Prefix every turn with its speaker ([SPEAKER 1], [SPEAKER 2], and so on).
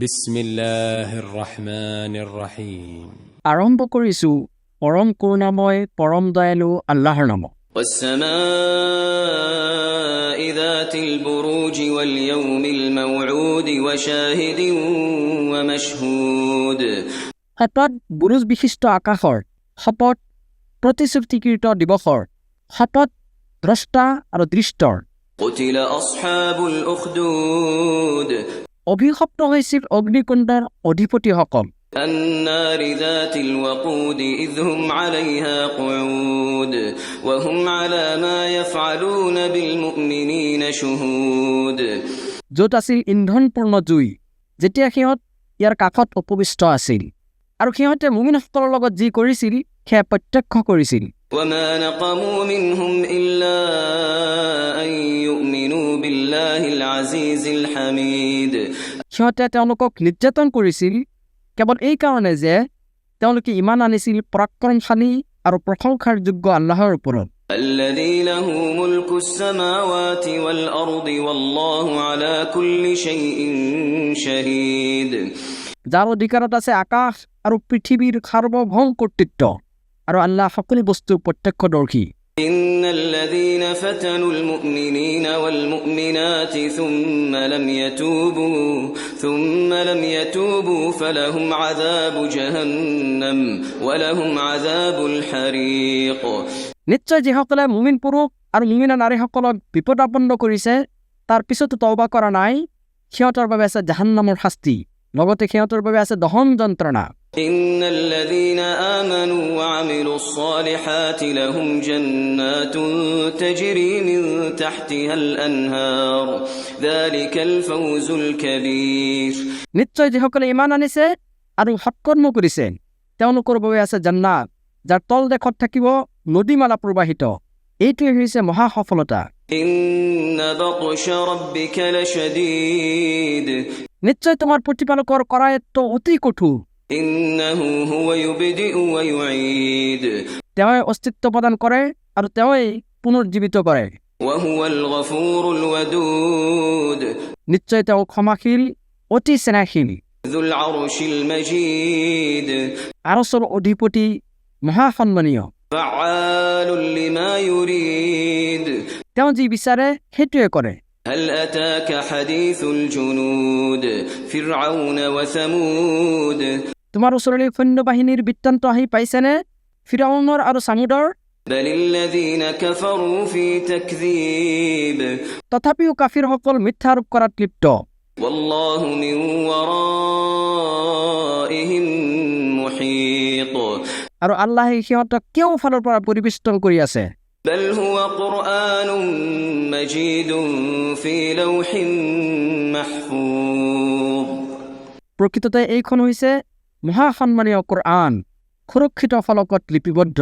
[SPEAKER 1] বিসমিল্লাহিৰ ৰহমানিৰ ৰহিম।
[SPEAKER 2] আৰম্ভ কৰিছো পৰম কৰুণাময় পৰম দয়ালু আল্লাহৰ নামত।
[SPEAKER 3] والسماء ذات البروج واليوم الموعود وشاهد ومشهود
[SPEAKER 2] শপত বুৰুজ বিশিষ্ট আকাশৰ, শপত প্ৰতিশ্ৰুতিকৃত দিৱসৰ, শপত দ্ৰষ্টা আৰু দৃষ্টৰ।
[SPEAKER 3] قتل أصحاب الأخدود
[SPEAKER 2] অভিশপ্ত হৈছিল অগ্নিকুণ্ডৰ অধিপতিসকল।
[SPEAKER 3] النار ذات الوقود إذ هم عليها قعود وهم على ما يفعلون بالمؤمنين شهود
[SPEAKER 2] য'ত আছিল ইন্ধনপূৰ্ণ জুই, যেতিয়া সিহঁত ইয়াৰ কাষত উপবিষ্ট আছিল আৰু সিহঁতে মুমিনসকলৰ লগত যি কৰিছিল সেয়া প্ৰত্যক্ষ কৰিছিল।
[SPEAKER 3] وما نقموا منهم إلا أن يؤمنوا بالله العزيز الحميد
[SPEAKER 2] সিহঁতে তেওঁলোকক নিৰ্যাতন কৰিছিল কেৱল এই কাৰণে যে তেওঁলোকে ইমান আনিছিল পৰাক্ৰমশালী আৰু প্ৰশংসাৰ যোগ্য আল্লাহৰ ওপৰত।
[SPEAKER 3] الذي له ملك السماوات والأرض والله على كل شيء شهيد
[SPEAKER 2] যাৰ অধিকাৰত আছে আকাশ আৰু পৃথিৱীৰ সাৰ্বভৌম কৰ্তৃত্ব, আৰু আল্লাহ সকলো বস্তুৰ প্ৰত্যক্ষদৰ্শী।
[SPEAKER 3] إن الذين فتنوا المؤمنين والمؤمنات ثم لم يتوبوا فلهم عذاب جهنم ولهم عذاب الحريق
[SPEAKER 2] নিশ্চয় যিসকলে মুমিন পুৰুষ আৰু মুমিনা নাৰীসকলক বিপদাপন্ন কৰিছে তাৰ পিছতো তওবা কৰা নাই, সিহঁতৰ বাবে আছে জাহান্নামৰ শাস্তি, লগতে সিহঁতৰ বাবে আছে দহন যন্ত্ৰণা।
[SPEAKER 3] إن الذين آمنوا وعملوا الصالحات لهم جنات تجري من تحتها الأنهار ذلك الفوز الكبير
[SPEAKER 2] নিশ্চয় যিসকলে ইমান আনিছে আৰু সৎকৰ্ম কৰিছে তেওঁলোকৰ বাবে আছে জান্নাত, যাৰ তল দেশত থাকিব নদীমালা প্ৰবাহিত। এইটোৱে হৈছে মহা সফলতা।
[SPEAKER 3] إن بطش ربك لشديد
[SPEAKER 2] নিশ্চয় তোমাৰ প্ৰতিপালকৰ কৰায়ত্ব অতি কঠোৰ।
[SPEAKER 3] إنه هو يبدئ ويعيد
[SPEAKER 2] তেওঁৱে অস্তিত্ব প্ৰদান কৰে আৰু তেওঁৱে পুনৰুজ্জীৱিত কৰে।
[SPEAKER 3] وهو الغفور الودود
[SPEAKER 2] নিশ্চয় তেওঁ ক্ষমাশীল, অতি স্নেহশীল,
[SPEAKER 3] ذو العرش المجيد
[SPEAKER 2] আৰশৰ অধিপতি, মহাসন্মানীয়।
[SPEAKER 3] فعال لما يريد
[SPEAKER 2] তেওঁ যি বিচাৰে সেইটোৱে কৰে।
[SPEAKER 3] هل أتاك حديث الجنود فرعون وثمود
[SPEAKER 2] তোমাৰ ওচৰলৈ সৈন্যবাহিনীৰ বৃত্তান্ত আহি পাইছেনে, ফিৰাউনৰ আৰু সামুদৰ?
[SPEAKER 3] بل الذين كفروا في تكذيب
[SPEAKER 2] তথাপিও কাফিৰসকল মিথ্যা আৰোপ কৰাত লিপ্ত।
[SPEAKER 3] والله من ورائهم محيط
[SPEAKER 2] আৰু আল্লাহে সিহঁতক কেও ফালৰ পৰা পৰিবেষ্টন কৰি আছে।
[SPEAKER 3] بل هو قرآن مجيد في لوح محفوظ
[SPEAKER 2] প্ৰকৃততে এইখন হৈছে মহাসন্মানীয় কোৰআন, সুৰক্ষিত ফলকত লিপিবদ্ধ।